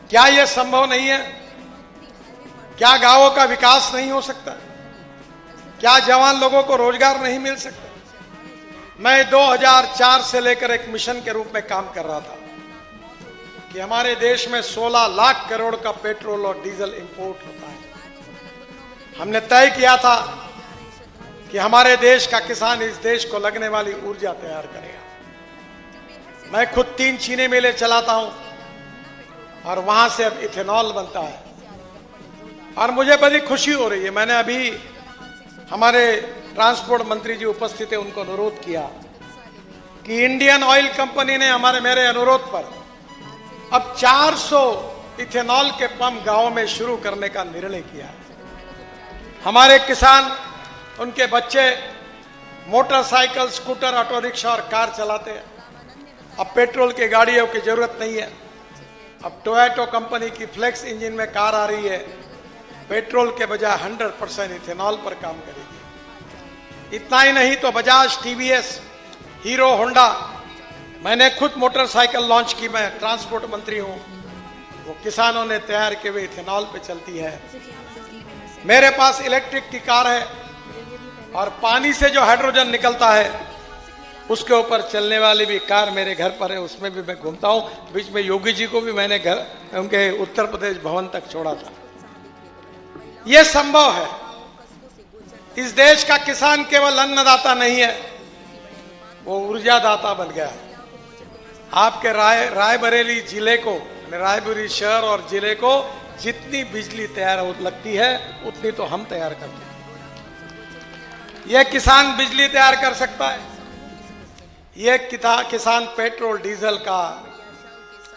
क्या यह संभव नहीं है? क्या गांवों का विकास नहीं हो सकता? क्या जवान लोगों को रोजगार नहीं मिल सकता? मैं 2004 से लेकर एक मिशन के रूप में काम कर रहा था कि हमारे देश में 16 लाख करोड़ का पेट्रोल और डीजल इंपोर्ट होता है। हमने तय किया था कि हमारे देश का किसान इस देश को लगने वाली ऊर्जा तैयार करेगा। मैं खुद 3 चीनी मिलें चलाता हूं और वहां से अब इथेनॉल बनता है और मुझे बड़ी खुशी हो रही है। मैंने अभी हमारे ट्रांसपोर्ट मंत्री जी उपस्थित है, उनको अनुरोध किया कि इंडियन ऑयल कंपनी ने मेरे अनुरोध पर अब 400 इथेनॉल के पंप गांव में शुरू करने का निर्णय किया है। हमारे किसान, उनके बच्चे मोटरसाइकिल, स्कूटर, ऑटो रिक्शा और कार चलाते हैं। अब पेट्रोल की गाड़ियों की जरूरत नहीं है। अब टोयोटा कंपनी की फ्लेक्स इंजन में कार आ रही है, पेट्रोल के बजाय 100% इथेनॉल पर काम करेगी। इतना ही नहीं तो बजाज, टीवीएस, हीरो, होंडा, मैंने खुद मोटरसाइकिल लॉन्च की। मैं ट्रांसपोर्ट मंत्री हूं, वो किसानों ने तैयार किए हुए इथेनॉल पे चलती है। मेरे पास इलेक्ट्रिक की कार है और पानी से जो हाइड्रोजन निकलता है उसके ऊपर चलने वाली भी कार मेरे घर पर है, उसमें भी मैं घूमता हूं। बीच में योगी जी को भी मैंने घर उनके उत्तर प्रदेश भवन तक छोड़ा था। यह संभव है। इस देश का किसान केवल अन्नदाता नहीं है, वो ऊर्जादाता बन गया है। आपके रायबरेली जिले को, रायबरेली शहर और जिले को जितनी बिजली तैयार लगती है उतनी तो हम तैयार करते हैं। यह किसान बिजली तैयार कर सकता है। यह किसान पेट्रोल डीजल का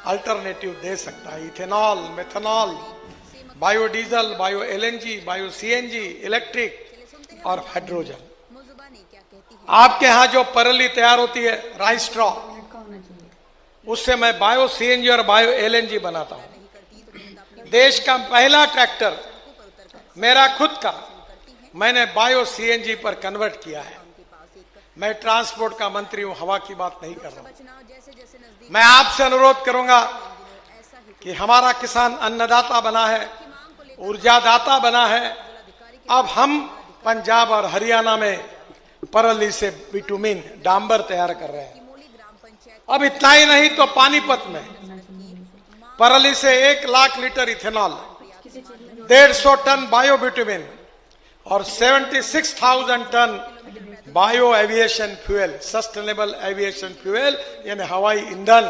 अल्टरनेटिव दे सकता है। Ethanol, methanol, biodiesel, bio LNG, bio CNG, electric और हाइड्रोजन। आपके यहां जो परली तैयार होती है, राइस स्ट्रॉ, उससे मैं बायो सीएनजी और बायो एलएनजी बनाता हूं। देश का पहला ट्रैक्टर मेरा खुद का मैंने बायो सीएनजी पर कन्वर्ट किया है। मैं ट्रांसपोर्ट का मंत्री हूं, हवा की बात नहीं कर रहा हूं। मैं आपसे अनुरोध करूंगा कि हमारा किसान अन्नदाता बना है, ऊर्जादाता बना है। अब हम पंजाब और हरियाणा में परली से बिटुमिन, डांबर तैयार कर रहे हैं। अब इतना ही नहीं तो पानीपत में परली से 1 lakh litre ethanol, 150 ton bio bitumen और 76,000 ton bio aviation fuel, sustainable aviation fuel यानी हवाई ईंधन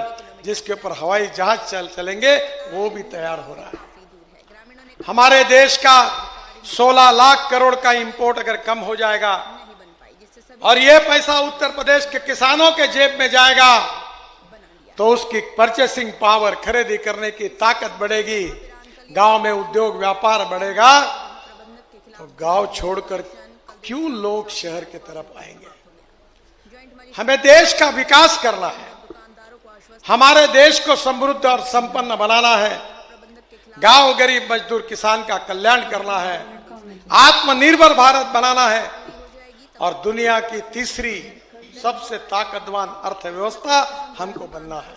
जिसके ऊपर हवाई जहाज चलेंगे, वो भी तैयार हो रहा है। हमारे देश का 16 लाख करोड़ का इंपोर्ट अगर कम हो जाएगा और ये पैसा उत्तर प्रदेश के किसानों के जेब में जाएगा तो उसकी परचेसिंग पावर, खरीदी करने की ताकत बढ़ेगी, गांव में उद्योग व्यापार बढ़ेगा। तो गांव छोड़कर क्यों लोग शहर की तरफ आएंगे? हमें देश का विकास करना है, हमारे देश को समृद्ध और संपन्न बनाना है, गांव, गरीब, मजदूर, किसान का कल्याण करना है, आत्मनिर्भर भारत बनाना है और दुनिया की तीसरी सबसे ताकतवान अर्थव्यवस्था हमको बनना है।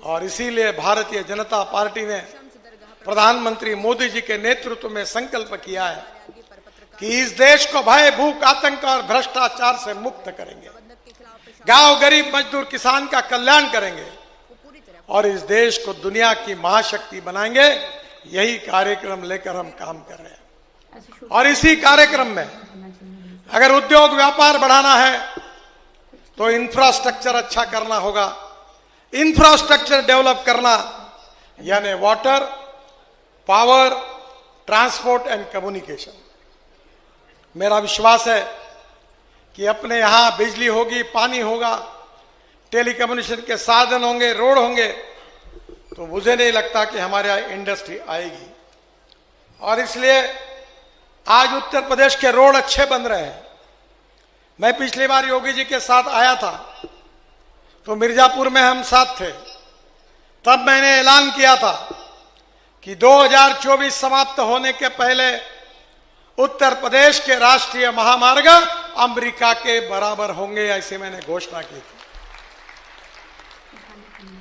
और इसीलिए भारतीय जनता पार्टी ने प्रधानमंत्री मोदी जी के नेतृत्व में संकल्प किया है कि इस देश को भय, भूख, आतंक और भ्रष्टाचार से मुक्त करेंगे, गांव, गरीब, मजदूर, किसान का कल्याण करेंगे और इस देश को दुनिया की महाशक्ति बनाएंगे। यही कार्यक्रम लेकर हम काम कर रहे हैं। और इसी कार्यक्रम में अगर उद्योग व्यापार बढ़ाना है तो इंफ्रास्ट्रक्चर अच्छा करना होगा। इंफ्रास्ट्रक्चर डेवलप करना यानी water, power, transport and communication. मेरा विश्वास है कि अपने यहां बिजली होगी, पानी होगा, टेलीकम्युनिकेशन के साधन होंगे, रोड होंगे, तो मुझे नहीं लगता कि हमारे यहाँ इंडस्ट्री आएगी। और इसलिए आज उत्तर प्रदेश के रोड अच्छे बन रहे हैं। मैं पिछली बार योगी जी के साथ आया था तो मिर्जापुर में हम साथ थे। तब मैंने ऐलान किया था कि 2024 समाप्त होने के पहले उत्तर प्रदेश के राष्ट्रीय महामार्ग अमेरिका के बराबर होंगे, ऐसे मैंने घोषणा की थी।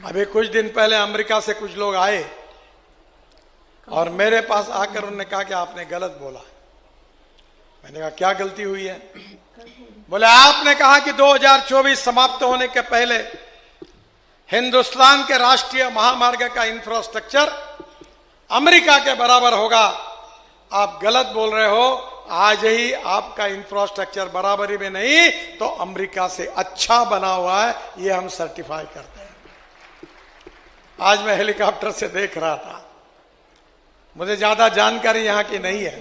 अभी कुछ दिन पहले अमेरिका से कुछ लोग आए और मेरे पास आकर उन्होंने कहा कि आपने गलत बोला। मैंने कहा क्या गलती हुई है? बोले आपने कहा कि 2024 समाप्त होने के पहले हिंदुस्तान के राष्ट्रीय महामार्ग का इंफ्रास्ट्रक्चर अमेरिका के बराबर होगा। आप गलत बोल रहे हो। आज ही आपका इंफ्रास्ट्रक्चर बराबरी में नहीं तो अमेरिका से अच्छा बना हुआ है, ये हम सर्टिफाई करते हैं। आज मैं हेलीकॉप्टर से देख रहा था, मुझे ज्यादा जानकारी यहां की नहीं है,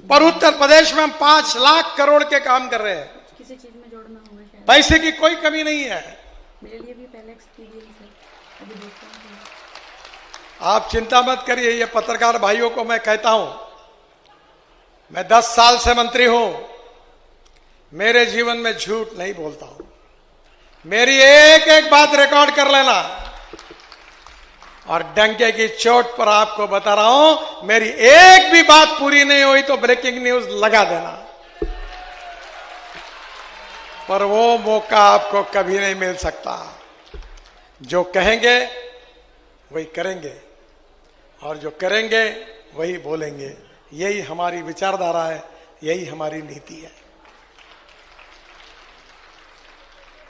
पर उत्तर प्रदेश में हम 5 लाख करोड़ के काम कर रहे हैं। किसी चीज में जोड़ना होगा शायद। पैसे की कोई कमी नहीं है। मेरे लिए भी पहले एक्सपीरियंस है, अभी देखता हूं। आप चिंता मत करिए। ये पत्रकार भाइयों को मैं कहता हूं, मैं 10 साल से मंत्री हूं, मेरे जीवन में झूठ नहीं बोलता हूं। मेरी एक एक बात रिकॉर्ड कर लेना, और डंके की चोट पर आपको बता रहा हूं, मेरी एक भी बात पूरी नहीं हुई तो ब्रेकिंग न्यूज लगा देना। पर वो मौका आपको कभी नहीं मिल सकता। जो कहेंगे वही करेंगे, और जो करेंगे वही बोलेंगे। यही हमारी विचारधारा है, यही हमारी नीति है।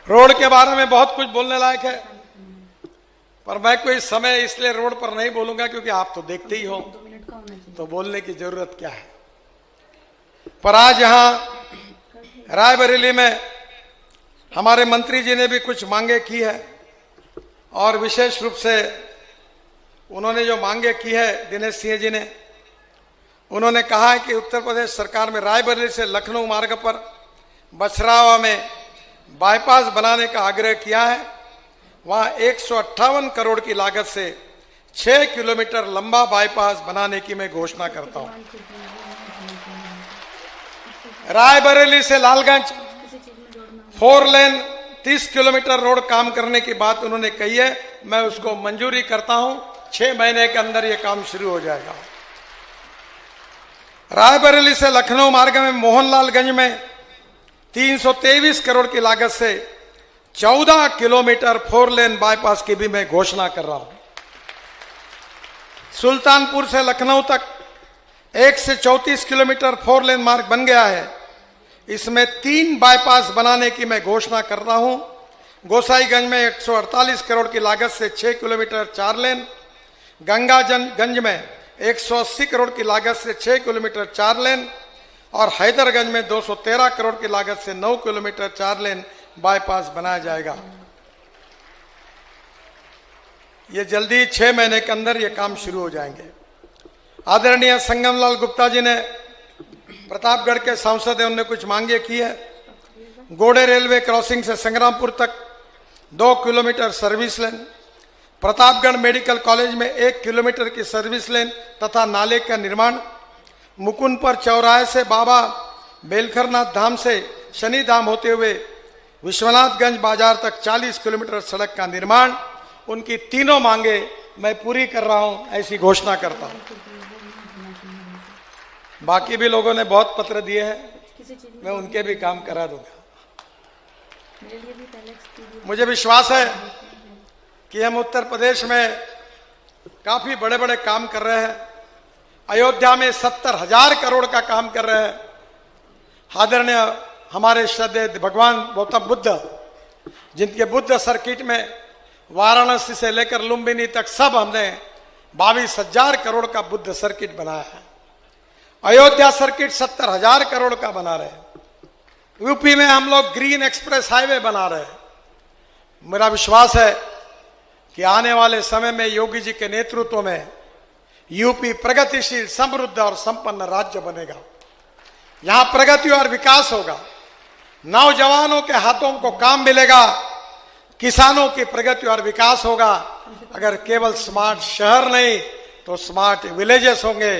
रोड के बारे में बहुत कुछ बोलने लायक है, पर मैं कोई समय इसलिए रोड पर नहीं बोलूंगा क्योंकि आप तो देखते ही हो, 2 मिनट का होना चाहिए। तो बोलने की जरूरत क्या है। पर आज यहां रायबरेली में हमारे मंत्री जी ने भी कुछ मांगे की है, और विशेष रूप से उन्होंने जो मांगे की है, दिनेश सिंह जी ने, उन्होंने कहा है कि उत्तर प्रदेश सरकार में रायबरेली से लखनऊ मार्ग पर बछरावा में बाईपास बनाने का आग्रह किया है। वहां 158 करोड़ की लागत से 6 किलोमीटर लंबा बाईपास बनाने की मैं घोषणा करता हूं। रायबरेली से लालगंज 4 लेन 30 किलोमीटर रोड काम करने की बात उन्होंने कही है, मैं उसको मंजूरी करता हूं। 6 महीने के अंदर यह काम शुरू हो जाएगा। रायबरेली से लखनऊ मार्ग में मोहनलालगंज में 323 करोड़ की लागत से 14 किलोमीटर 4 लेन बाईपास की भी मैं घोषणा कर रहा हूं। सुल्तानपुर से लखनऊ तक 1 से 34 किलोमीटर 4 लेन मार्ग बन गया है। इसमें 3 बाईपास बनाने की मैं घोषणा कर रहा हूं। गोसाईगंज में 148 करोड़ की लागत से 6 किलोमीटर 4 लेन, गंगागंज में 180 करोड़ की लागत से 6 किलोमीटर 4 लेन, और हैदरगंज में 213 करोड़ की लागत से 9 किलोमीटर 4 लेन बाईपास बनाया जाएगा। ये जल्दी 6 महीने के अंदर ये काम शुरू हो जाएंगे। आदरणीय संगमलाल गुप्ता जी ने, प्रतापगढ़ के सांसद हैं, उन्होंने कुछ मांगे की है। गोड़े रेलवे क्रॉसिंग से संग्रामपुर तक 2 kilometre service lane, Pratapgarh medical college में 1 किलोमीटर की सर्विस लेन तथा नाले का निर्माण, मुकुंदपुर चौराहे से बाबा बेलखरनाथ धाम से शनि धाम होते हुए विश्वनाथगंज बाजार तक 40 किलोमीटर सड़क का निर्माण। उनकी तीनों मांगे मैं पूरी कर रहा हूं, ऐसी घोषणा करता हूं। बाकी भी लोगों ने बहुत पत्र दिए हैं, मैं उनके भी काम करा दूंगा। मुझे विश्वास है कि हम उत्तर प्रदेश में काफी बड़े बड़े काम कर रहे हैं। अयोध्या में 70,000 करोड़ का काम कर रहे हैं। आदरणीय हमारे श्रद्धेय भगवान गौतम बुद्ध, जिनके बुद्ध सर्किट में वाराणसी से लेकर लुम्बिनी तक सब हमने 22,000 करोड़ का बुद्ध सर्किट बनाया है। अयोध्या सर्किट 70,000 करोड़ का बना रहे हैं। यूपी में हम लोग ग्रीन एक्सप्रेस हाईवे बना रहे हैं। मेरा विश्वास है कि आने वाले समय में योगी जी के नेतृत्व में यूपी प्रगतिशील, समृद्ध और संपन्न राज्य बनेगा। यहां प्रगति और विकास होगा। नौजवानों के हाथों को काम मिलेगा, किसानों की प्रगति और विकास होगा। अगर केवल स्मार्ट शहर नहीं तो स्मार्ट विलेजेस होंगे।